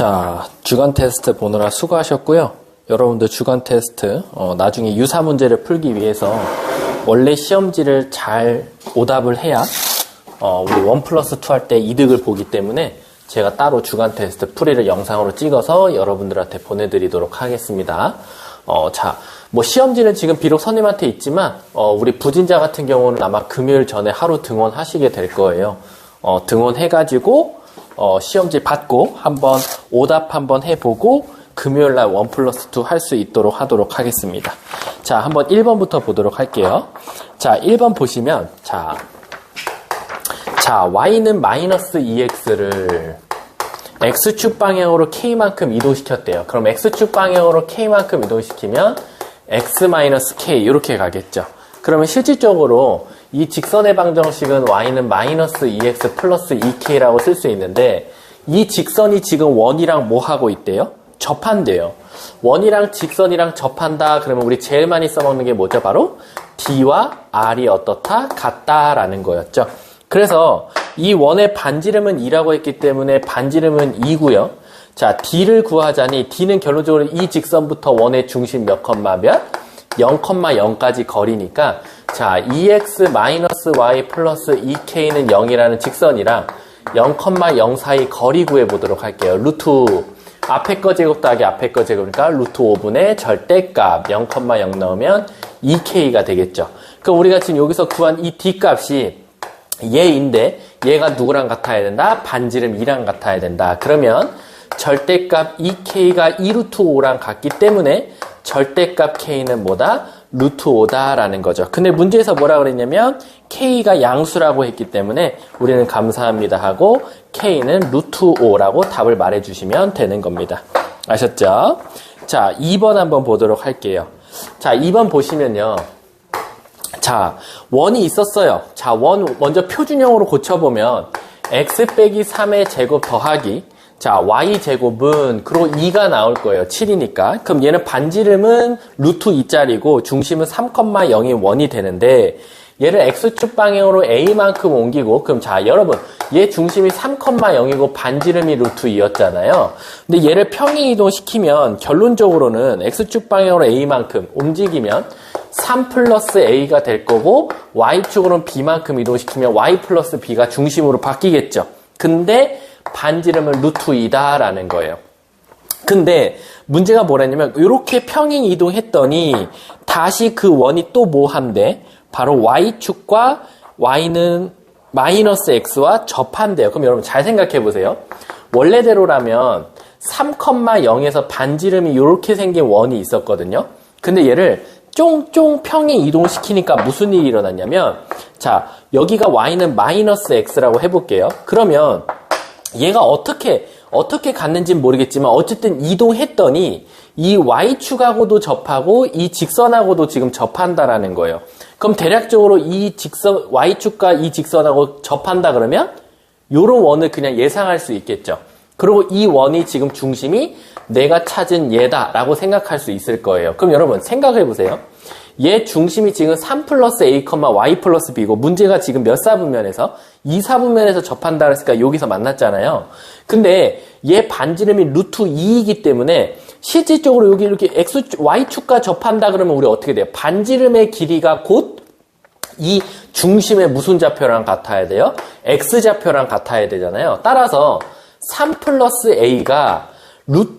자, 주간 테스트 보느라 수고하셨고요. 여러분들 주간 테스트 나중에 유사 문제를 풀기 위해서 원래 시험지를 잘 오답을 해야 우리 1+2 할 때 이득을 보기 때문에 제가 따로 주간 테스트 풀이를 영상으로 찍어서 여러분들한테 보내드리도록 하겠습니다. 자, 뭐 시험지는 지금 비록 선생님한테 있지만 우리 부진자 같은 경우는 아마 금요일 전에 하루 등원하시게 될 거예요. 등원해가지고 시험지 받고 한번 오답 한번 해보고 금요일날 1+2 할 수 있도록 하도록 하겠습니다. 자, 한번 1번부터 보도록 할게요. 자, 1번 보시면 자, y는 마이너스 2x를 x축 방향으로 k만큼 이동시켰대요. 그럼 x축 방향으로 k만큼 이동시키면 x-k 이렇게 가겠죠. 그러면 실질적으로 이 직선의 방정식은 y는 마이너스 2x 플러스 2k라고 쓸 수 있는데 이 직선이 지금 원이랑 뭐 하고 있대요? 접한대요. 원이랑 직선이랑 접한다 그러면 우리 제일 많이 써먹는 게 뭐죠? 바로 d와 r이 어떻다? 같다라는 거였죠. 그래서 이 원의 반지름은 2라고 했기 때문에 반지름은 2고요. 자, d를 구하자니 d는 결론적으로 이 직선부터 원의 중심 몇 컴마 몇? 0,0까지 거리니까 자, 2x-y 플러스 2k는 0이라는 직선이랑 0,0 사이 거리 구해보도록 할게요. 루트 앞에 거 제곱 더하기 앞에 거 제곱이니까 루트 5분의 절대값 0,0 넣으면 2k가 되겠죠. 그럼 우리가 지금 여기서 구한 이 d 값이 얘인데 얘가 누구랑 같아야 된다? 반지름 2랑 같아야 된다. 그러면 절대값 2k가 2루트 5랑 같기 때문에 절대값 k는 뭐다? 루트 5다라는 거죠. 근데 문제에서 뭐라 그랬냐면 k가 양수라고 했기 때문에 우리는 감사합니다 하고 k는 루트 5라고 답을 말해주시면 되는 겁니다. 아셨죠? 자, 2번 한번 보도록 할게요. 자, 2번 보시면요. 자, 원이 있었어요. 자, 원 먼저 표준형으로 고쳐보면 x 빼기 3의 제곱 더하기 자, y제곱은 그리고 2가 나올 거예요. 7이니까. 그럼 얘는 반지름은 루트 2짜리고 중심은 3,0이 원이 되는데 얘를 x축 방향으로 a만큼 옮기고 그럼 자, 여러분 얘 중심이 3,0이고 반지름이 루트 2였잖아요. 근데 얘를 평행 이동시키면 결론적으로는 x축 방향으로 a만큼 움직이면 3 플러스 a가 될 거고 y축으로는 b만큼 이동시키면 y 플러스 b가 중심으로 바뀌겠죠. 근데 반지름은 루트 2다라는 거예요. 근데 문제가 뭐라냐면 이렇게 평행 이동했더니 다시 그 원이 또 뭐 한대? 바로 y축과 y는 마이너스 x와 접한대요. 그럼 여러분 잘 생각해 보세요. 원래대로라면 3,0에서 반지름이 이렇게 생긴 원이 있었거든요. 근데 얘를 쫑쫑 평행 이동시키니까 무슨 일이 일어났냐면 자, 여기가 y는 마이너스 x라고 해볼게요. 그러면 얘가 어떻게 갔는지는 모르겠지만 어쨌든 이동했더니 이 y축하고도 접하고 이 직선하고도 지금 접한다라는 거예요. 그럼 대략적으로 이 직선 y축과 이 직선하고 접한다 그러면 요런 원을 그냥 예상할 수 있겠죠. 그리고 이 원이 지금 중심이 내가 찾은 얘다라고 생각할 수 있을 거예요. 그럼 여러분 생각해 보세요. 얘 중심이 지금 3 플러스 a, y 플러스 b고 문제가 지금 몇 사분면에서? 2사분면에서 접한다 그랬으니까 여기서 만났잖아요. 근데 얘 반지름이 루트 2이기 때문에 실질적으로 여기 이렇게 y축과 접한다 그러면 우리 어떻게 돼요? 반지름의 길이가 곧 이 중심의 무슨 좌표랑 같아야 돼요? x좌표랑 같아야 되잖아요. 따라서 3 플러스 a가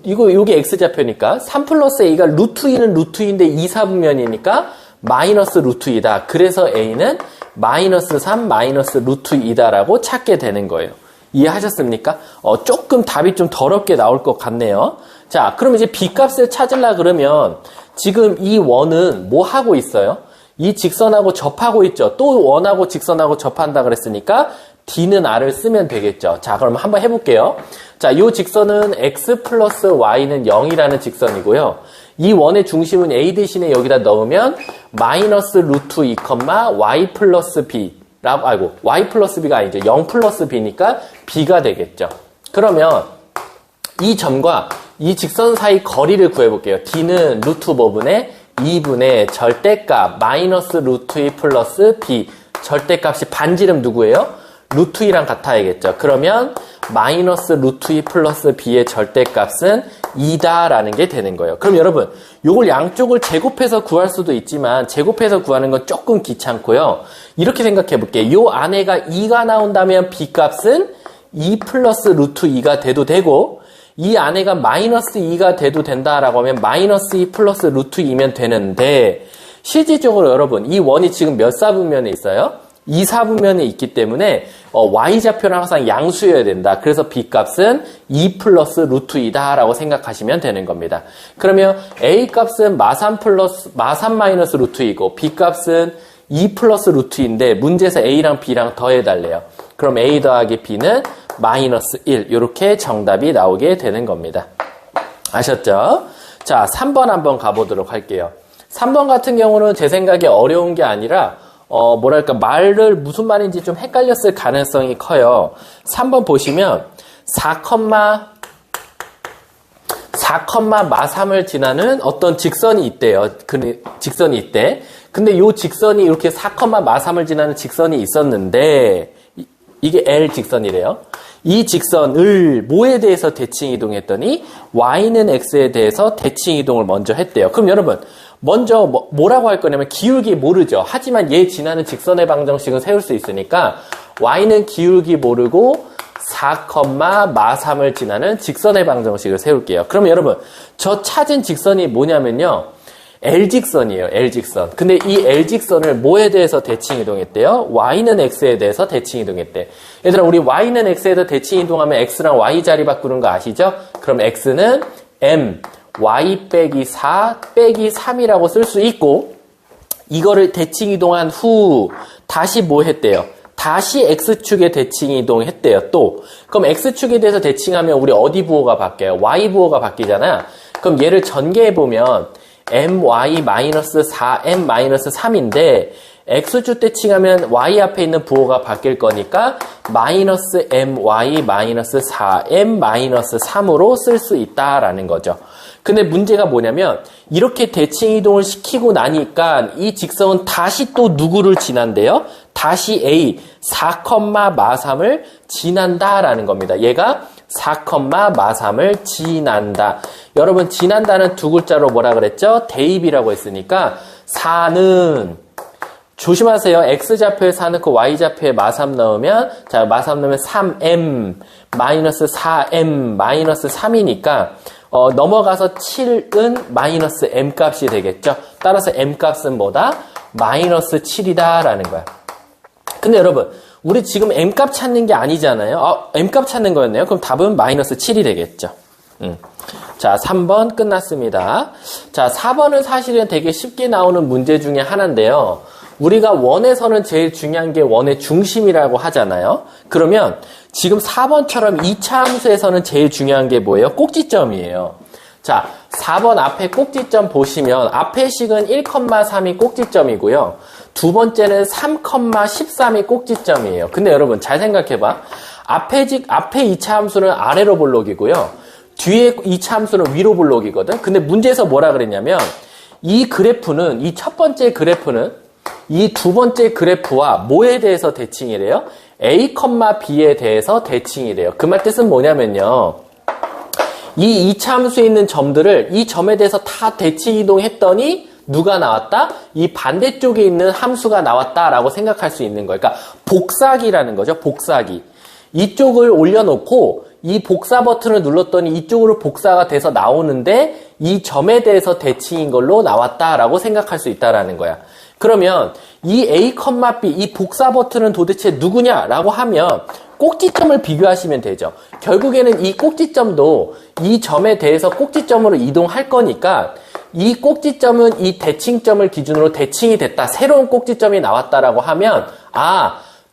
요게 x좌표니까 3 플러스 a가 루트 2는 루트 2인데 2사분면이니까 마이너스 루트 2다. 그래서 a는 마이너스 3 마이너스 루트 2다라고 찾게 되는 거예요. 이해하셨습니까? 조금 답이 좀 더럽게 나올 것 같네요. 자, 그럼 이제 b값을 찾으려 그러면 지금 이 원은 뭐 하고 있어요? 이 직선하고 접하고 있죠. 또 원하고 직선하고 접한다 그랬으니까 d는 r을 쓰면 되겠죠. 자, 그럼 한번 해볼게요. 자, 이 직선은 x 플러스 y는 0이라는 직선이고요. 이 원의 중심은 a 대신에 여기다 넣으면 마이너스 루트 2, y 플러스 b 라고, y 플러스 b가 아니죠. 0 플러스 b니까 b가 되겠죠. 그러면 이 점과 이 직선 사이 거리를 구해볼게요. d는 루트 5분의 2분의 절대값 마이너스 루트 2 플러스 b 절대값이 반지름 누구예요? 루트 2랑 같아야겠죠. 그러면 마이너스 루트 2 플러스 b의 절대값은 2다라는 게 되는 거예요. 그럼 여러분, 요걸 양쪽을 제곱해서 구할 수도 있지만 제곱해서 구하는 건 조금 귀찮고요. 이렇게 생각해 볼게요. 요 안에가 2가 나온다면 b값은 2 플러스 루트 2가 돼도 되고, 이 안에가 마이너스 2가 돼도 된다라고 하면 마이너스 2 플러스 루트 2면 되는데, 실질적으로 여러분, 이 원이 지금 몇 사분면에 있어요? 2사분면에 있기 때문에 y좌표는 항상 양수여야 된다. 그래서 b값은 2 플러스 루트 2다 라고 생각하시면 되는 겁니다. 그러면 a값은 마삼 마이너스 루트 2고 b값은 2 플러스 루트 2인데 문제에서 a랑 b랑 더해달래요. 그럼 a 더하기 b는 마이너스 1, 이렇게 정답이 나오게 되는 겁니다. 아셨죠? 자, 3번 한번 가보도록 할게요. 3번 같은 경우는 제 생각에 어려운 게 아니라 뭐랄까, 말을 무슨 말인지 좀 헷갈렸을 가능성이 커요. 3번 보시면 4,3을 지나는 어떤 직선이 있대요. 직선이 있대. 근데 요 직선이 이렇게 4,3을 지나는 직선이 있었는데, 이게 L 직선이래요. 이 직선을 뭐에 대해서 대칭 이동했더니 y는 x에 대해서 대칭 이동을 먼저 했대요. 그럼 여러분, 먼저 뭐라고 할 거냐면 기울기 모르죠. 하지만 얘 지나는 직선의 방정식은 세울 수 있으니까 y는 기울기 모르고 4,3을 지나는 직선의 방정식을 세울게요. 그러면 여러분, 저 찾은 직선이 뭐냐면요, L직선이에요. L직선. 근데 이 L직선을 뭐에 대해서 대칭 이동했대요? y는 x에 대해서 대칭 이동했대. 얘들아, 우리 y는 x에 대해서 대칭 이동하면 x랑 y 자리 바꾸는 거 아시죠? 그럼 x는 m y 빼기 4 빼기 3이라고 쓸 수 있고, 이거를 대칭 이동한 후 다시 뭐 했대요? 다시 x축에 대칭 이동했대요. 또 그럼 x축에 대해서 대칭하면 우리 어디 부호가 바뀌어요? y 부호가 바뀌잖아. 그럼 얘를 전개해보면 my-4m-3인데 x축 대칭하면 y 앞에 있는 부호가 바뀔 거니까 마이너스 my-4m-3으로 쓸 수 있다라는 거죠. 근데 문제가 뭐냐면 이렇게 대칭 이동을 시키고 나니까 이 직선은 다시 또 누구를 지난대요? 다시 A 4,3을 지난다라는 겁니다. 얘가 4,3을 지난다. 여러분, 지난다는 두 글자로 뭐라 그랬죠? 대입이라고 했으니까 4는 조심하세요. x좌표에 4 넣고 y좌표에 마3 넣으면, 자, 마3 넣으면 3m 마이너스 4m 마이너스 3이니까 넘어가서 7은 마이너스 m 값이 되겠죠. 따라서 m 값은 뭐다? 마이너스 7이다라는 거야. 근데 여러분, 우리 지금 m 값 찾는 게 아니잖아요. m 값 찾는 거였네요. 그럼 답은 마이너스 7이 되겠죠. 자, 3번 끝났습니다. 자, 4번은 사실은 되게 쉽게 나오는 문제 중에 하나인데요. 우리가 원에서는 제일 중요한 게 원의 중심이라고 하잖아요. 그러면 지금 4번처럼 2차 함수에서는 제일 중요한 게 뭐예요? 꼭지점이에요. 자, 4번 앞에 꼭지점 보시면 앞에 식은 1,3이 꼭지점이고요. 두 번째는 3,13이 꼭지점이에요. 근데 여러분 잘 생각해봐. 앞에 2차 함수는 아래로 볼록이고요. 뒤에 2차 함수는 위로 볼록이거든. 근데 문제에서 뭐라 그랬냐면 이 그래프는, 이 첫 번째 그래프는 이 두 번째 그래프와 뭐에 대해서 대칭이래요? A, B에 대해서 대칭이래요. 그 말 뜻은 뭐냐면요. 이 2차 함수에 있는 점들을 이 점에 대해서 다 대칭 이동했더니 누가 나왔다? 이 반대쪽에 있는 함수가 나왔다라고 생각할 수 있는 거예요. 그러니까 복사기라는 거죠. 복사기. 이쪽을 올려놓고 이 복사 버튼을 눌렀더니 이쪽으로 복사가 돼서 나오는데 이 점에 대해서 대칭인 걸로 나왔다라고 생각할 수 있다라는 거야. 그러면 이 A, B, 이 복사 버튼은 도대체 누구냐라고 하면 꼭지점을 비교하시면 되죠. 결국에는 이 꼭지점도 이 점에 대해서 꼭지점으로 이동할 거니까 이 꼭지점은 이 대칭점을 기준으로 대칭이 됐다. 새로운 꼭지점이 나왔다라고 하면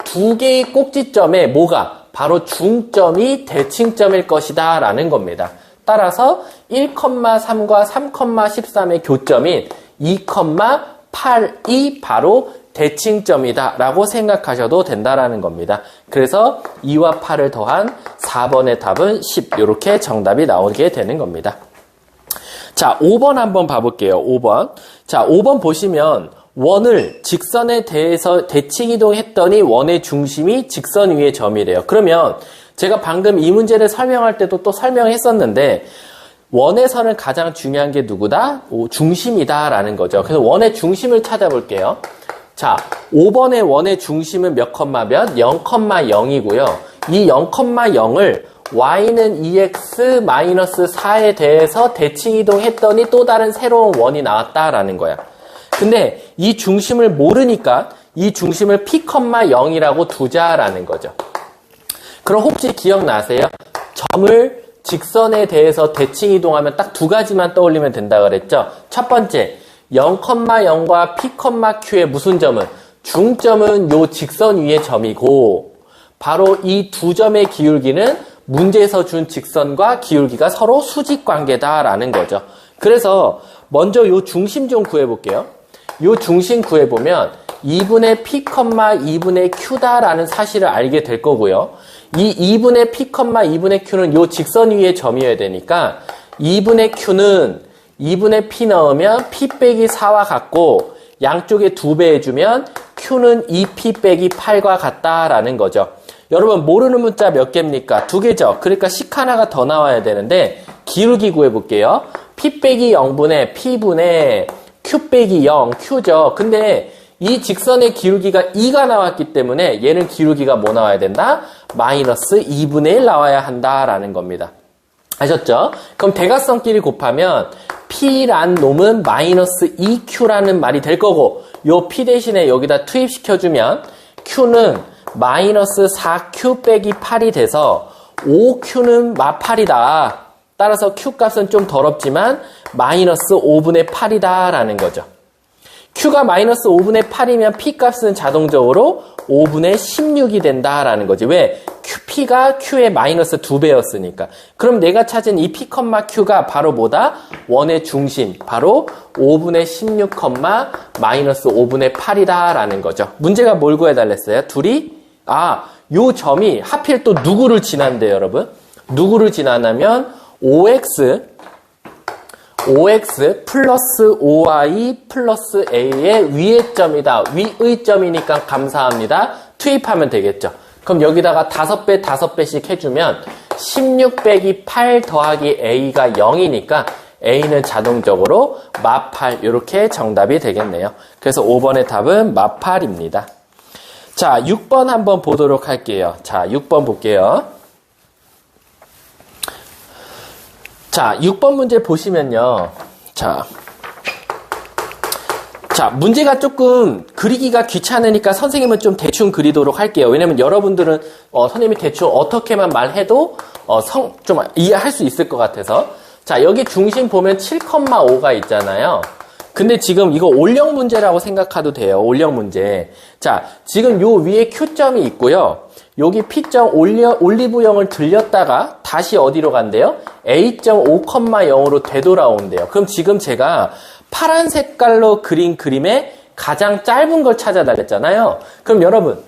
두 개의 꼭지점에 뭐가? 바로 중점이 대칭점일 것이다 라는 겁니다. 따라서 1,3과 3,13의 교점인 2,8이 바로 대칭점이다 라고 생각하셔도 된다라는 겁니다. 그래서 2와 8을 더한 4번의 답은 10, 이렇게 정답이 나오게 되는 겁니다. 자, 5번 한번 봐볼게요. 5번. 자, 5번 보시면 원을 직선에 대해서 대칭 이동했더니 원의 중심이 직선 위의 점이래요. 그러면 제가 방금 이 문제를 설명할 때도 또 설명했었는데 원에서는 가장 중요한 게 누구다? 중심이다라는 거죠. 그래서 원의 중심을 찾아볼게요. 자, 5번의 원의 중심은 몇 컴마 몇? 0,0이고요. 이 0,0을 y는 2x-4에 대해서 대칭 이동했더니 또 다른 새로운 원이 나왔다라는 거야. 근데 이 중심을 모르니까 이 중심을 p,0이라고 두자라는 거죠. 그럼 혹시 기억나세요? 점을 직선에 대해서 대칭 이동하면 딱 두 가지만 떠올리면 된다 그랬죠? 첫 번째, 0,0과 p,q의 무슨 점은? 중점은 요 직선 위의 점이고 바로 이 두 점의 기울기는 문제에서 준 직선과 기울기가 서로 수직 관계다라는 거죠. 그래서 먼저 요 중심 좀 구해볼게요. 요 중심 구해보면 2분의 p, 2분의 q다라는 사실을 알게 될 거고요. 이 2분의 p, 2분의 q는 요 직선 위의 점이어야 되니까 2분의 q는 2분의 p 넣으면 p 빼기 4와 같고 양쪽에 2배 해주면 q는 2p 빼기 8과 같다라는 거죠. 여러분 모르는 문자 몇 개입니까? 2개죠. 그러니까 식 하나가 더 나와야 되는데 기울기 구해볼게요. p 빼기 0분의 p분의 q 빼기 0, q죠. 근데 이 직선의 기울기가 2가 나왔기 때문에 얘는 기울기가 뭐 나와야 된다? 마이너스 2분의 1 나와야 한다라는 겁니다. 아셨죠? 그럼 대각선끼리 곱하면 P란 놈은 마이너스 2Q라는 말이 될 거고 요 P 대신에 여기다 투입시켜주면 Q는 마이너스 4Q 빼기 8이 돼서 5Q는 마8이다. 따라서 Q 값은 좀 더럽지만 마이너스 5분의 8이다 라는 거죠. Q가 마이너스 5분의 8이면 P 값은 자동적으로 5분의 16이 된다라는 거지. 왜? P가 Q의 마이너스 2배였으니까. 그럼 내가 찾은 이 P, Q가 바로 뭐다? 원의 중심. 바로 5분의 16, 마이너스 5분의 8이다 라는 거죠. 문제가 뭘 구해달랬어요? 둘이? 요 점이 하필 또 누구를 지난대요, 여러분? 누구를 지나냐면 5x 플러스 5y 플러스 a의 위의 점이다. 위의 점이니까 감사합니다. 투입하면 되겠죠. 그럼 여기다가 5배, 5배씩 해주면 16 빼기 8 더하기 a가 0이니까 a는 자동적으로 마8 이렇게 정답이 되겠네요. 그래서 5번의 답은 마8입니다. 자, 6번 한번 보도록 할게요. 자, 6번 볼게요. 자, 6번 문제 보시면요. 자, 문제가 조금 그리기가 귀찮으니까 선생님은 좀 대충 그리도록 할게요. 왜냐면 여러분들은 선생님이 대충 어떻게만 말해도 좀 이해할 수 있을 것 같아서. 자, 여기 중심 보면 7,5가 있잖아요. 근데 지금 이거 올영 문제라고 생각해도 돼요. 올영 문제. 자, 지금 요 위에 Q점이 있고요. 여기 P점 올리브영을 들렸다가 다시 어디로 간대요? A점 5,0으로 되돌아온대요. 그럼 지금 제가 파란 색깔로 그린 그림의 가장 짧은 걸 찾아달랬잖아요. 그럼 여러분,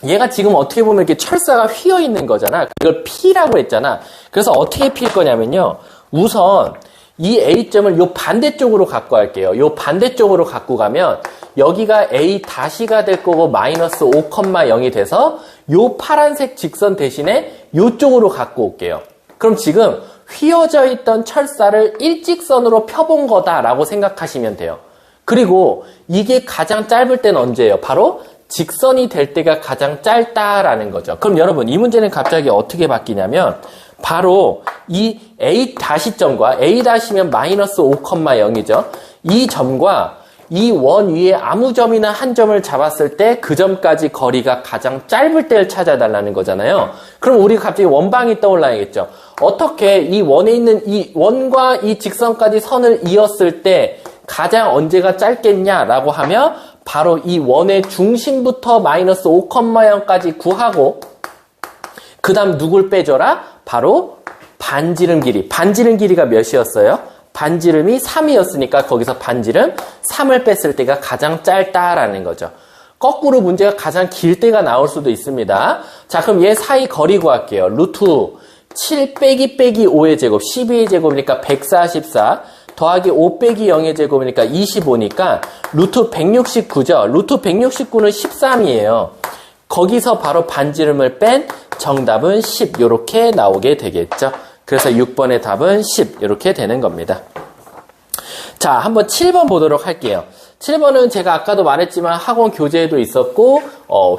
얘가 지금 어떻게 보면 이렇게 철사가 휘어 있는 거잖아. 이걸 P라고 했잖아. 그래서 어떻게 필 거냐면요. 우선 이 A점을 요 반대쪽으로 갖고 갈게요. 요 반대쪽으로 갖고 가면 여기가 A 다시가 될 거고 마이너스 5,0이 돼서 요 파란색 직선 대신에 요쪽으로 갖고 올게요. 그럼 지금 휘어져 있던 철사를 일직선으로 펴본 거다라고 생각하시면 돼요. 그리고 이게 가장 짧을 때는 언제예요? 바로 직선이 될 때가 가장 짧다라는 거죠. 그럼 여러분 이 문제는 갑자기 어떻게 바뀌냐면 바로 이 A 다시점과 A 다시면 마이너스 5,0이죠. 이 점과 이 원 위에 아무 점이나 한 점을 잡았을 때 그 점까지 거리가 가장 짧을 때를 찾아달라는 거잖아요. 그럼 우리가 갑자기 원방이 떠올라야겠죠. 어떻게 이 원에 있는 이 원과 이 직선까지 선을 이었을 때 가장 언제가 짧겠냐라고 하면 바로 이 원의 중심부터 마이너스 5,0까지 구하고 그 다음 누굴 빼줘라? 바로 반지름 길이. 반지름 길이가 몇이었어요? 반지름이 3이었으니까 거기서 반지름 3을 뺐을 때가 가장 짧다라는 거죠. 거꾸로 문제가 가장 길 때가 나올 수도 있습니다. 자, 그럼 얘 사이 거리 구할게요. 루트 7 빼기 5의 제곱, 12의 제곱이니까 144 더하기 5 빼기 0의 제곱이니까 25니까 루트 169죠. 루트 169는 13이에요. 거기서 바로 반지름을 뺀 정답은 10 이렇게 나오게 되겠죠. 그래서 6번의 답은 10 이렇게 되는 겁니다. 자, 한번 7번 보도록 할게요. 7번은 제가 아까도 말했지만 학원 교재에도 있었고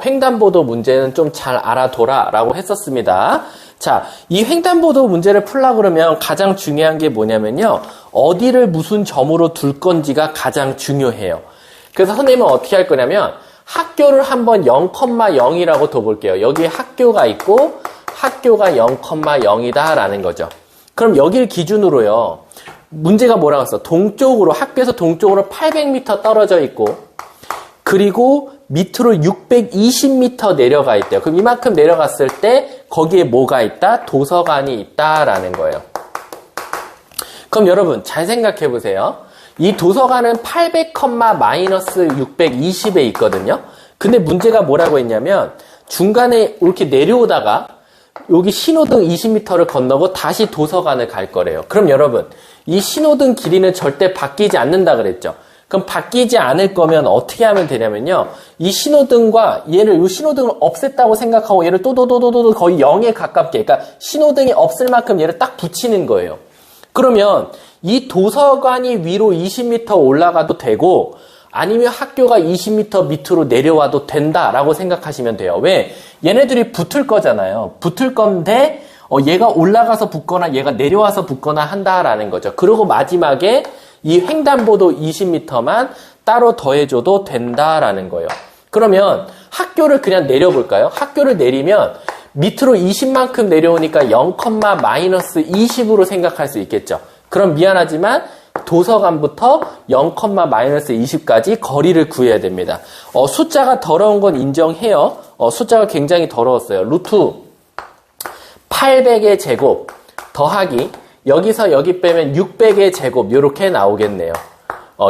횡단보도 문제는 좀 잘 알아둬라 라고 했었습니다. 자, 이 횡단보도 문제를 풀려고 그러면 가장 중요한 게 뭐냐면요. 어디를 무슨 점으로 둘 건지가 가장 중요해요. 그래서 선생님은 어떻게 할 거냐면 학교를 한번 0,0이라고 둬볼게요. 여기에 학교가 있고 학교가 0,0이다 라는 거죠. 그럼 여기를 기준으로요. 문제가 뭐라고 했어? 동쪽으로, 학교에서 동쪽으로 800m 떨어져 있고 그리고 밑으로 620m 내려가 있대요. 그럼 이만큼 내려갔을 때 거기에 뭐가 있다? 도서관이 있다라는 거예요. 그럼 여러분 잘 생각해 보세요. 이 도서관은 800,-620에 있거든요. 근데 문제가 뭐라고 했냐면 중간에 이렇게 내려오다가 여기 신호등 20m를 건너고 다시 도서관을 갈 거래요. 그럼 여러분 이 신호등 길이는 절대 바뀌지 않는다 그랬죠. 그럼 바뀌지 않을 거면 어떻게 하면 되냐면요. 이 신호등과 얘를, 이 신호등을 없앴다고 생각하고 얘를 또도도도도 거의 0에 가깝게, 그러니까 신호등이 없을 만큼 얘를 딱 붙이는 거예요. 그러면 이 도서관이 위로 20m 올라가도 되고 아니면 학교가 20m 밑으로 내려와도 된다라고 생각하시면 돼요. 왜? 얘네들이 붙을 거잖아요. 붙을 건데 얘가 올라가서 붙거나 얘가 내려와서 붙거나 한다라는 거죠. 그리고 마지막에 이 횡단보도 20m만 따로 더해줘도 된다라는 거예요. 그러면 학교를 그냥 내려볼까요? 학교를 내리면 밑으로 20만큼 내려오니까 0,-20으로 생각할 수 있겠죠. 그럼 미안하지만 도서관부터 0,-20까지 거리를 구해야 됩니다. 숫자가 더러운 건 인정해요. 숫자가 굉장히 더러웠어요. 루트 800의 제곱 더하기 여기서 여기 빼면 600의 제곱 이렇게 나오겠네요.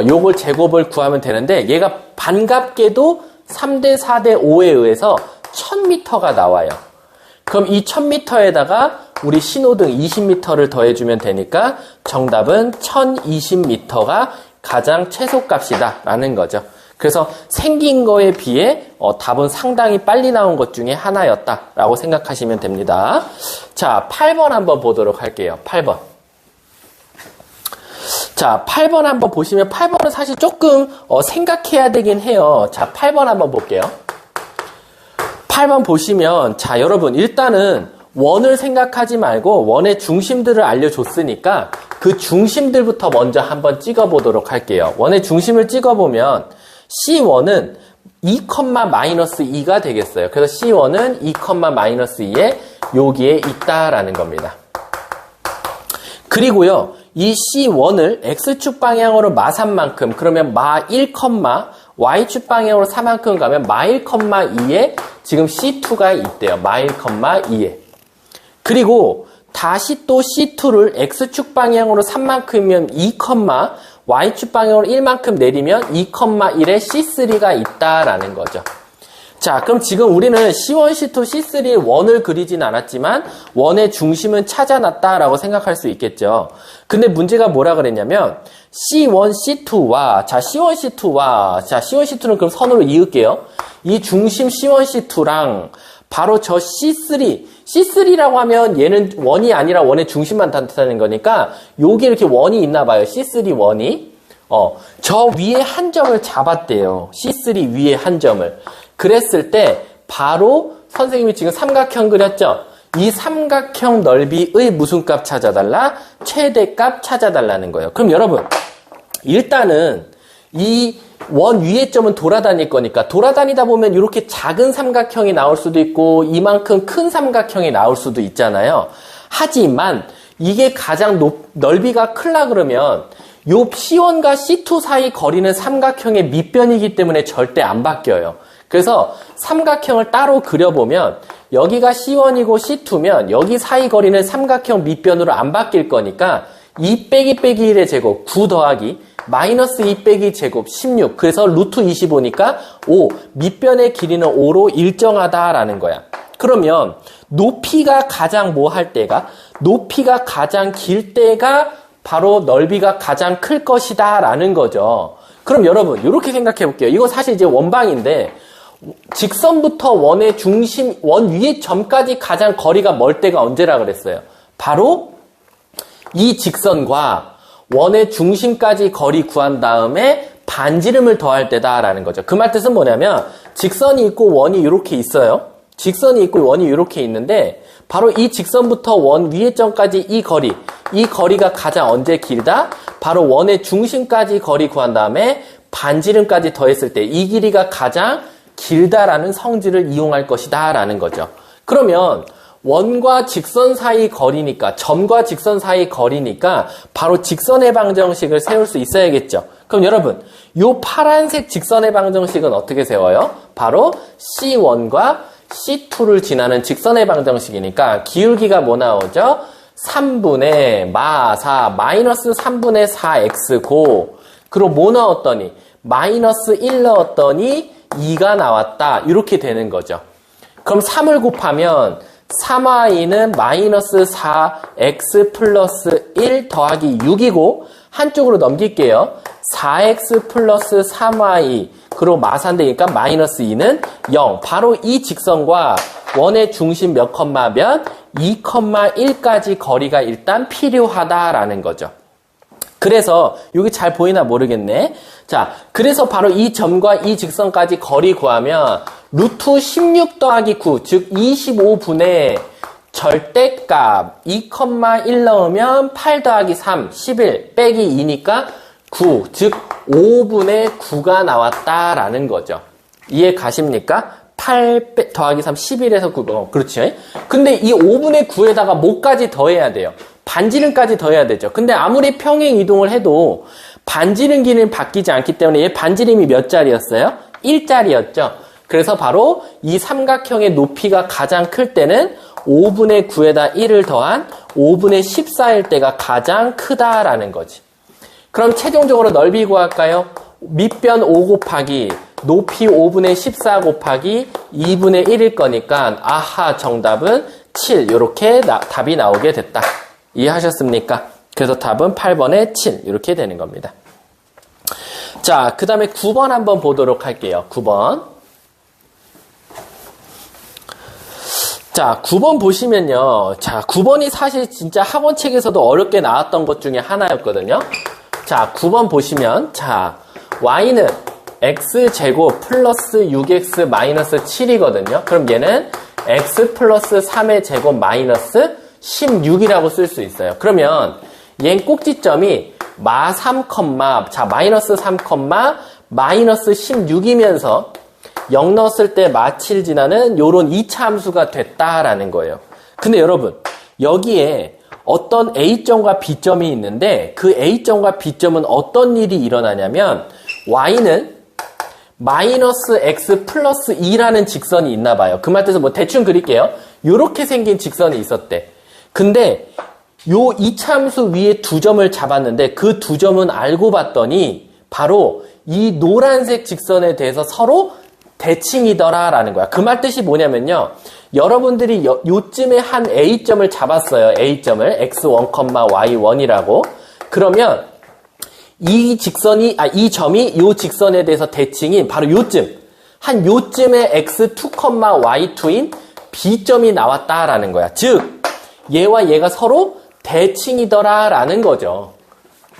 요걸 제곱을 구하면 되는데 얘가 반갑게도 3대 4대 5에 의해서 1000m가 나와요. 그럼 이 1000m에다가 우리 신호등 20m를 더해주면 되니까 정답은 1020m가 가장 최소값이다 라는 거죠. 그래서 생긴 거에 비해 답은 상당히 빨리 나온 것 중에 하나였다라고 생각하시면 됩니다. 자, 8번 한번 보도록 할게요. 8번. 자, 8번 한번 보시면 8번은 사실 조금 생각해야 되긴 해요. 자, 8번 한번 볼게요. 8번 보시면 자, 여러분 일단은 원을 생각하지 말고 원의 중심들을 알려줬으니까 그 중심들부터 먼저 한번 찍어보도록 할게요. 원의 중심을 찍어보면 C1은 2,-2가 되겠어요. 그래서 C1은 2,-2에 여기에 있다라는 겁니다. 그리고요, 이 C1을 X축 방향으로 마3만큼, 그러면 마1, Y축 방향으로 4만큼 가면 마1,2에 지금 C2가 있대요. 마1,2에. 그리고 다시 또 C2를 X축 방향으로 3만큼이면 2, Y축 방향으로 1만큼 내리면 2,1에 C3가 있다라는 거죠. 자, 그럼 지금 우리는 C1, C2, C3의 원을 그리진 않았지만 원의 중심은 찾아놨다라고 생각할 수 있겠죠. 근데 문제가 뭐라 그랬냐면 C1, C2와 C1, C2는 그럼 선으로 이을게요. 이 중심 C1, C2랑 바로 저 C3라고 하면 얘는 원이 아니라 원의 중심만 나타내는 거니까 여기 이렇게 원이 있나 봐요. C3 원이. 저 위에 한 점을 잡았대요. C3 위에 한 점을. 그랬을 때 바로 선생님이 지금 삼각형 그렸죠? 이 삼각형 넓이의 무슨 값 찾아달라? 최대값 찾아달라는 거예요. 그럼 여러분 일단은 이 원 위의 점은 돌아다닐 거니까 돌아다니다 보면 이렇게 작은 삼각형이 나올 수도 있고 이만큼 큰 삼각형이 나올 수도 있잖아요. 하지만 이게 가장 넓이가 크려 그러면 요 C1과 C2 사이 거리는 삼각형의 밑변이기 때문에 절대 안 바뀌어요. 그래서 삼각형을 따로 그려보면 여기가 C1이고 C2면 여기 사이 거리는 삼각형 밑변으로 안 바뀔 거니까 2 빼기 1의 제곱 9 더하기 마이너스 2 빼기 제곱 16. 그래서 루트 25니까 5. 밑변의 길이는 5로 일정하다라는 거야. 그러면 높이가 가장 뭐 할 때가? 높이가 가장 길 때가 바로 넓이가 가장 클 것이다 라는 거죠. 그럼 여러분 이렇게 생각해 볼게요. 이거 사실 이제 원방인데 직선부터 원의 중심, 원 위의 점까지 가장 거리가 멀 때가 언제라 그랬어요? 바로 이 직선과 원의 중심까지 거리 구한 다음에 반지름을 더할 때다라는 거죠. 그 말 뜻은 뭐냐면 직선이 있고 원이 이렇게 있어요. 직선이 있고 원이 이렇게 있는데 바로 이 직선부터 원 위의 점까지 이 거리가 가장 언제 길다? 바로 원의 중심까지 거리 구한 다음에 반지름까지 더했을 때 이 길이가 가장 길다라는 성질을 이용할 것이다 라는 거죠. 그러면 원과 직선 사이 거리니까, 점과 직선 사이 거리니까 바로 직선의 방정식을 세울 수 있어야겠죠. 그럼 여러분, 요 파란색 직선의 방정식은 어떻게 세워요? 바로 C1과 C2를 지나는 직선의 방정식이니까 기울기가 뭐 나오죠? 3분의 마4 마이너스 3분의 4x고, 그리고 뭐 넣었더니 마이너스 1 넣었더니 2가 나왔다. 이렇게 되는 거죠. 그럼 3을 곱하면 3y는 마이너스 4x 플러스 1 더하기 6이고 한쪽으로 넘길게요. 4x 플러스 3y 그리고 마산되니까 마이너스 2는 0. 바로 이 직선과 원의 중심 몇 컴마면 2,1까지 거리가 일단 필요하다라는 거죠. 그래서 여기 잘 보이나 모르겠네. 자, 그래서 바로 이 점과 이 직선까지 거리 구하면 루트 16 더하기 9, 즉 25분의 절대값 2,1 넣으면 8 더하기 3, 11 빼기 2니까 9, 즉 5분의 9가 나왔다라는 거죠. 이해 가십니까? 8 더하기 3, 11에서 9. 그렇지? 근데 이 5분의 9에다가 뭐까지 더해야 돼요? 반지름까지 더해야 되죠. 근데 아무리 평행 이동을 해도 반지름 길이는 바뀌지 않기 때문에 얘 반지름이 몇 짜리였어요? 1짜리였죠. 그래서 바로 이 삼각형의 높이가 가장 클 때는 5분의 9에다 1을 더한 5분의 14일 때가 가장 크다라는 거지. 그럼 최종적으로 넓이 구할까요? 밑변 5 곱하기 높이 5분의 14 곱하기 2분의 1일 거니까 아하 정답은 7 이렇게 답이 나오게 됐다. 이해하셨습니까? 그래서 답은 8번에 7 이렇게 되는 겁니다. 자, 그 다음에 9번 한번 보도록 할게요. 9번. 자, 9번 보시면요. 자, 9번이 사실 진짜 학원책에서도 어렵게 나왔던 것 중에 하나였거든요. 자, 9번 보시면 자, y는 x제곱 플러스 6x 마이너스 7이거든요. 그럼 얘는 x 플러스 3의 제곱 마이너스 16이라고 쓸 수 있어요. 그러면 얘는 꼭지점이 마 3, 자, 마이너스 3, 마이너스 16이면서 0 넣었을 때 마 7 지나는 요런 2차 함수가 됐다라는 거예요. 근데 여러분, 여기에 어떤 A점과 B점이 있는데 그 A점과 B점은 어떤 일이 일어나냐면 y는 마이너스 x 플러스 2라는 직선이 있나 봐요. 그 말 뜻은 뭐 대충 그릴게요. 요렇게 생긴 직선이 있었대. 근데 요 2차 함수 위에 두 점을 잡았는데 그 두 점은 알고 봤더니 바로 이 노란색 직선에 대해서 서로 대칭이더라라는 거야. 그 말 뜻이 뭐냐면요. 여러분들이 요쯤에 한 A점을 잡았어요. A점을 x1, y1이라고. 그러면 이 점이 요 직선에 대해서 대칭인 바로 요쯤. 한 요쯤에 x2, y2인 B점이 나왔다라는 거야. 즉, 얘와 얘가 서로 대칭이더라라는 거죠.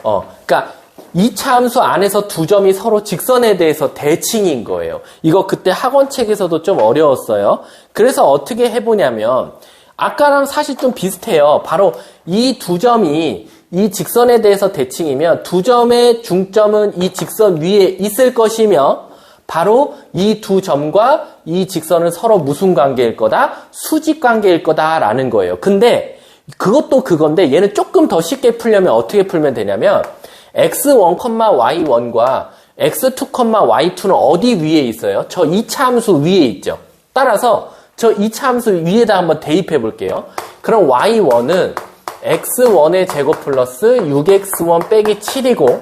그러니까 2차 함수 안에서 두 점이 서로 직선에 대해서 대칭인 거예요. 이거 그때 학원책에서도 좀 어려웠어요. 그래서 어떻게 해보냐면 아까랑 사실 좀 비슷해요. 바로 이 두 점이 이 직선에 대해서 대칭이면 두 점의 중점은 이 직선 위에 있을 것이며 바로 이 두 점과 이 직선은 서로 무슨 관계일 거다? 수직 관계일 거다라는 거예요. 근데 그것도 그건데 얘는 조금 더 쉽게 풀려면 어떻게 풀면 되냐면 x1, y1과 x2, y2는 어디 위에 있어요? 저 2차 함수 위에 있죠. 따라서 저 2차 함수 위에다 한번 대입해 볼게요. 그럼 y1은 x1의 제곱 플러스 6x1 빼기 7이고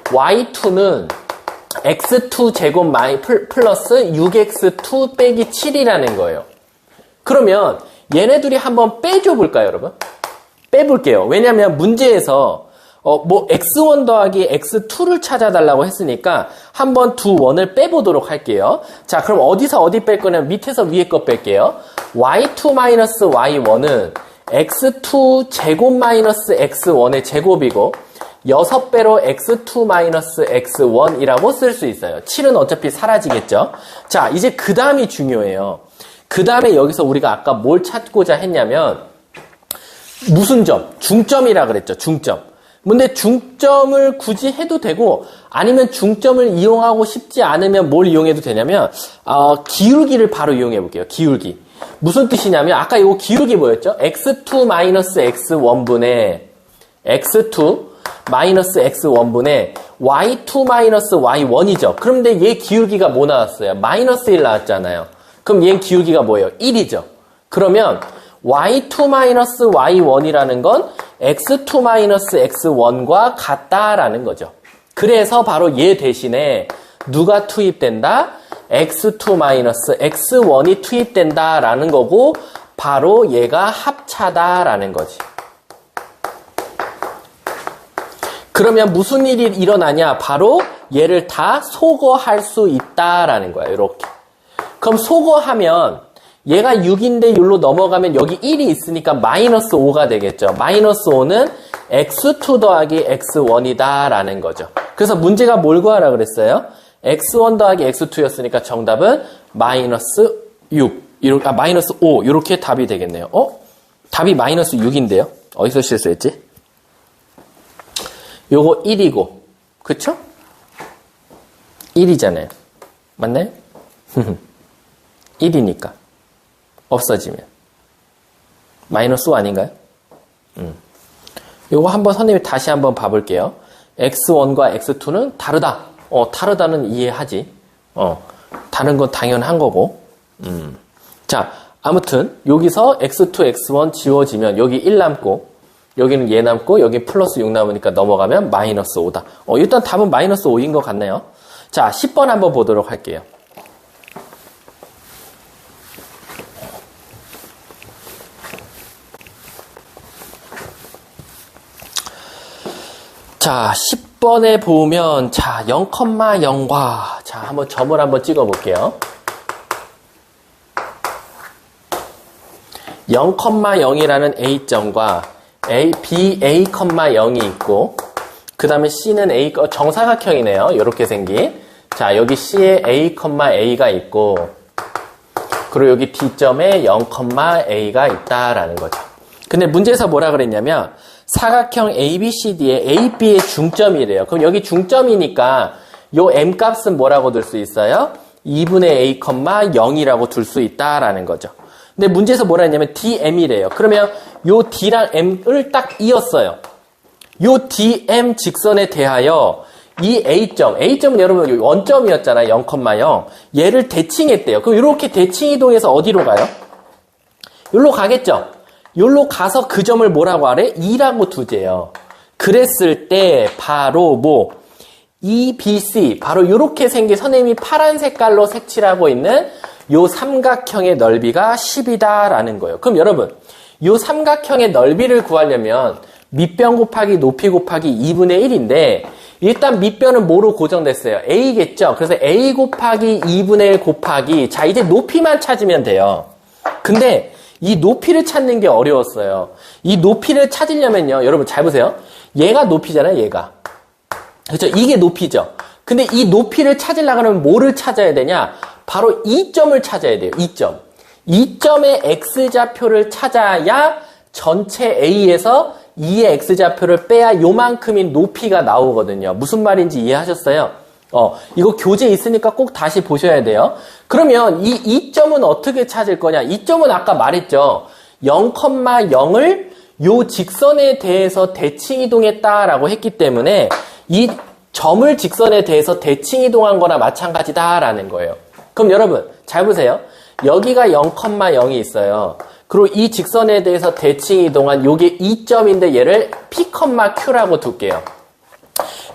y2는 x2 제곱 플러스 6x2 빼기 7이라는 거예요. 그러면 얘네 둘이 한번 빼줘 볼까요, 여러분? 빼볼게요. 왜냐면 문제에서 x1 더하기 x2를 찾아달라고 했으니까 한번 두 원을 빼보도록 할게요. 자, 그럼 어디서 어디 뺄 거냐면 밑에서 위에 거 뺄게요. y2 마이너스 y1은 x2 제곱 마이너스 x1의 제곱이고 6배로 x2 마이너스 x1이라고 쓸 수 있어요. 7은 어차피 사라지겠죠. 자, 이제 그 다음이 중요해요. 그 다음에 여기서 우리가 아까 뭘 찾고자 했냐면 무슨 점? 중점이라 그랬죠. 중점. 근데 중점을 굳이 해도 되고 아니면 중점을 이용하고 싶지 않으면 뭘 이용해도 되냐면 기울기를 바로 이용해 볼게요. 기울기. 무슨 뜻이냐면 아까 이거 기울기 뭐였죠? x2 마이너스 x1분의 x2 마이너스 x1분의 y2 마이너스 y1이죠. 그런데 얘 기울기가 뭐 나왔어요? 마이너스 1 나왔잖아요. 그럼 얘 기울기가 뭐예요? 1이죠. 그러면 y2 마이너스 y1이라는 건 x2 마이너스 x1과 같다라는 거죠. 그래서 바로 얘 대신에 누가 투입된다? x2 마이너스 x1이 투입된다라는 거고 바로 얘가 합차다라는 거지. 그러면 무슨 일이 일어나냐? 바로 얘를 다 소거할 수 있다라는 거야. 이렇게. 그럼 소거하면 얘가 6인데 6로 넘어가면 여기 1이 있으니까 마이너스 5가 되겠죠. 마이너스 5는 x2 더하기 x1이다 라는 거죠. 그래서 문제가 뭘 구하라 그랬어요? x1 더하기 x2였으니까 정답은 마이너스 6, 마이너스 5 이렇게 답이 되겠네요. 답이 마이너스 6인데요. 어디서 실수했지? 요거 1이고 그쵸? 1이잖아요. 맞나요? 1이니까 없어지면 마이너스 5 아닌가요? 요거 한번 선생님이 다시 한번 봐볼게요. x1과 x2는 다르다. 다르다는 이해하지. 다른 건 당연한 거고. 자, 아무튼 여기서 x2, x1 지워지면 여기 1 남고 여기는 얘 남고 여기 플러스 6 남으니까 넘어가면 마이너스 5다. 일단 답은 마이너스 5인 것 같네요. 자, 10번 한번 보도록 할게요. 자, 10번에 보면, 자, 0,0과, 자, 한번 점을 한번 찍어 볼게요. 0,0이라는 A점과 BA,0이 있고, 그 다음에 C는 A, 정사각형이네요. 이렇게 생긴. 자, 여기 C에 A,A가 있고, 그리고 여기 B점에 0,A가 있다라는 거죠. 근데 문제에서 뭐라 그랬냐면, 사각형 ABCD에 A, B의 중점이래요. 그럼 여기 중점이니까 요 M 값은 뭐라고 둘 수 있어요? 2분의 A, 0이라고 둘 수 있다라는 거죠. 근데 문제에서 뭐라 했냐면 DM이래요. 그러면 요 D랑 M을 딱 이었어요. 요 DM 직선에 대하여 이 A점은 여러분 원점이었잖아요. 0,0. 얘를 대칭했대요. 그럼 이렇게 대칭 이동해서 어디로 가요? 여기로 가겠죠? 여기로 가서 그 점을 뭐라고 하래? 2라고 두재요. 그랬을 때 바로 EBC 바로 이렇게 생긴 선생님이 파란 색깔로 색칠하고 있는 요 삼각형의 넓이가 10이다라는 거예요. 그럼 여러분 요 삼각형의 넓이를 구하려면 밑변 곱하기 높이 곱하기 2분의 1인데 일단 밑변은 뭐로 고정됐어요? A겠죠? 그래서 A 곱하기 2분의 1 곱하기 자 이제 높이만 찾으면 돼요. 근데 이 높이를 찾는 게 어려웠어요. 이 높이를 찾으려면요. 여러분 잘 보세요. 얘가 높이잖아요. 얘가. 그렇죠? 이게 높이죠. 근데 이 높이를 찾으려고 하면 뭐를 찾아야 되냐? 바로 이 점을 찾아야 돼요. 이 점. 이 점의 x좌표를 찾아야 전체 A에서 2의 x좌표를 빼야 요만큼인 높이가 나오거든요. 무슨 말인지 이해하셨어요? 이거 교재 있으니까 꼭 다시 보셔야 돼요. 그러면 이 점은 어떻게 찾을 거냐? 이 점은 아까 말했죠. 0,0을 요 직선에 대해서 대칭 이동했다라고 했기 때문에 이 점을 직선에 대해서 대칭 이동한 거나 마찬가지다라는 거예요. 그럼 여러분 잘 보세요. 여기가 0,0이 있어요. 그리고 이 직선에 대해서 대칭 이동한 요게 2점인데 얘를 P,Q라고 둘게요.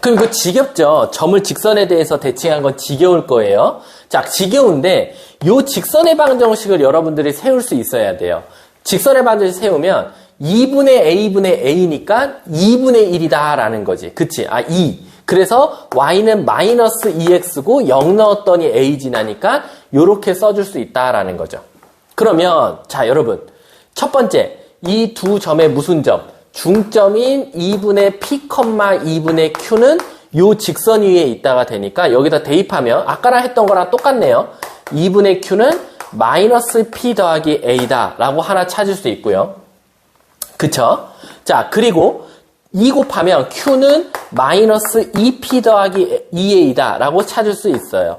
그럼 이거 지겹죠? 점을 직선에 대해서 대칭한 건 지겨울 거예요. 자, 지겨운데 요 직선의 방정식을 여러분들이 세울 수 있어야 돼요. 직선의 방정식 세우면 2분의 a분의 a니까 2분의 1이다 라는 거지. 그치? 2. 그래서 y는 마이너스 2x고 0 넣었더니 a 지나니까 요렇게 써줄 수 있다라는 거죠. 그러면 자 여러분 첫 번째 이 두 점의 무슨 점? 중점인 2분의 p, 2분의 q는 요 직선 위에 있다가 되니까 여기다 대입하면 아까랑 했던 거랑 똑같네요. 2분의 q는 마이너스 p 더하기 a다 라고 하나 찾을 수 있고요. 그쵸? 자 그리고 2 곱하면 q는 마이너스 2p 더하기 2a다 라고 찾을 수 있어요.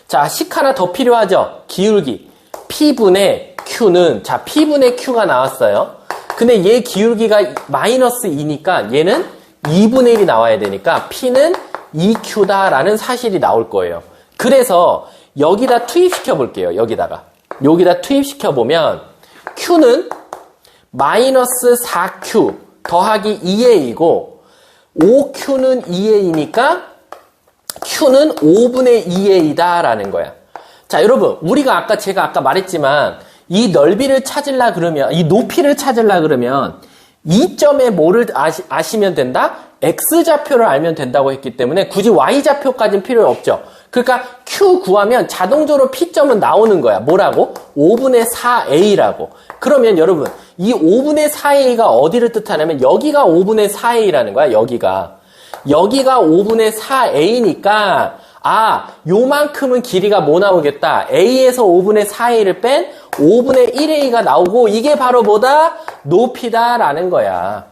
자 식 하나 더 필요하죠? 기울기 p분의 q는 자 p분의 q가 나왔어요. 근데 얘 기울기가 마이너스 2니까 얘는 2분의 1이 나와야 되니까 p는 2q다 라는 사실이 나올 거예요. 그래서 여기다 투입시켜 볼게요. 여기다 투입시켜 보면 q는 마이너스 4q 더하기 2a이고 5q는 2a니까 q는 5분의 2a다 라는 거야. 자 여러분 우리가 제가 아까 말했지만 이 넓이를 찾으려 그러면 이 높이를 찾으려 그러면 이 점에 뭐를 아시면 된다? x좌표를 알면 된다고 했기 때문에 굳이 y좌표까지는 필요 없죠. 그러니까 q 구하면 자동적으로 p점은 나오는 거야. 뭐라고? 5분의 4a라고. 그러면 여러분 이 5분의 4a가 어디를 뜻하냐면 여기가 5분의 4a라는 거야. 여기가 5분의 4a니까 요만큼은 길이가 뭐 나오겠다. a에서 5분의 4a를 뺀 5분의 1a가 나오고 이게 바로 뭐다? 높이다 라는 거야.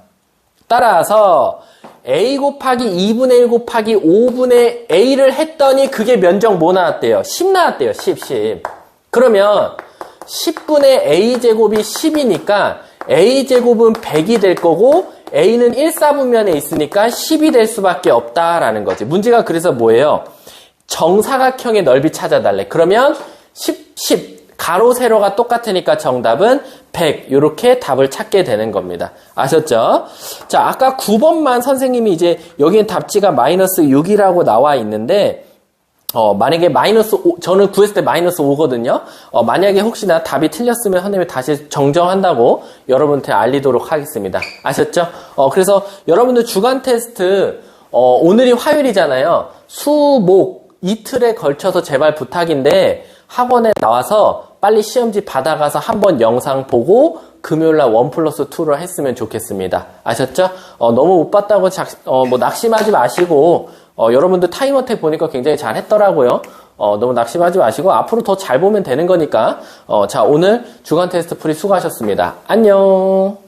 따라서 a 곱하기 2분의 1 곱하기 5분의 a를 했더니 그게 면적 뭐 나왔대요? 10 나왔대요. 10. 그러면 10분의 a제곱이 10이니까 a제곱은 100이 될 거고 a는 1사분면에 있으니까 10이 될 수밖에 없다라는 거지. 문제가 그래서 뭐예요? 정사각형의 넓이 찾아달래. 그러면 10 가로 세로가 똑같으니까 정답은 100 이렇게 답을 찾게 되는 겁니다. 아셨죠? 자 아까 9번만 선생님이 이제 여기는 답지가 마이너스 6이라고 나와 있는데 만약에 마이너스 5, 저는 구했을 때 마이너스 5거든요. 만약에 혹시나 답이 틀렸으면 선생님이 다시 정정한다고 여러분한테 알리도록 하겠습니다. 아셨죠? 그래서 여러분들 주간 테스트 오늘이 화요일이잖아요. 수, 목 이틀에 걸쳐서 제발 부탁인데 학원에 나와서 빨리 시험지 받아가서 한번 영상 보고 금요일날 1+2를 했으면 좋겠습니다. 아셨죠? 너무 못 봤다고 뭐 낙심하지 마시고 여러분들 타임어택 보니까 굉장히 잘 했더라고요. 너무 낙심하지 마시고 앞으로 더 잘 보면 되는 거니까 자 오늘 주간 테스트 풀이 수고하셨습니다. 안녕.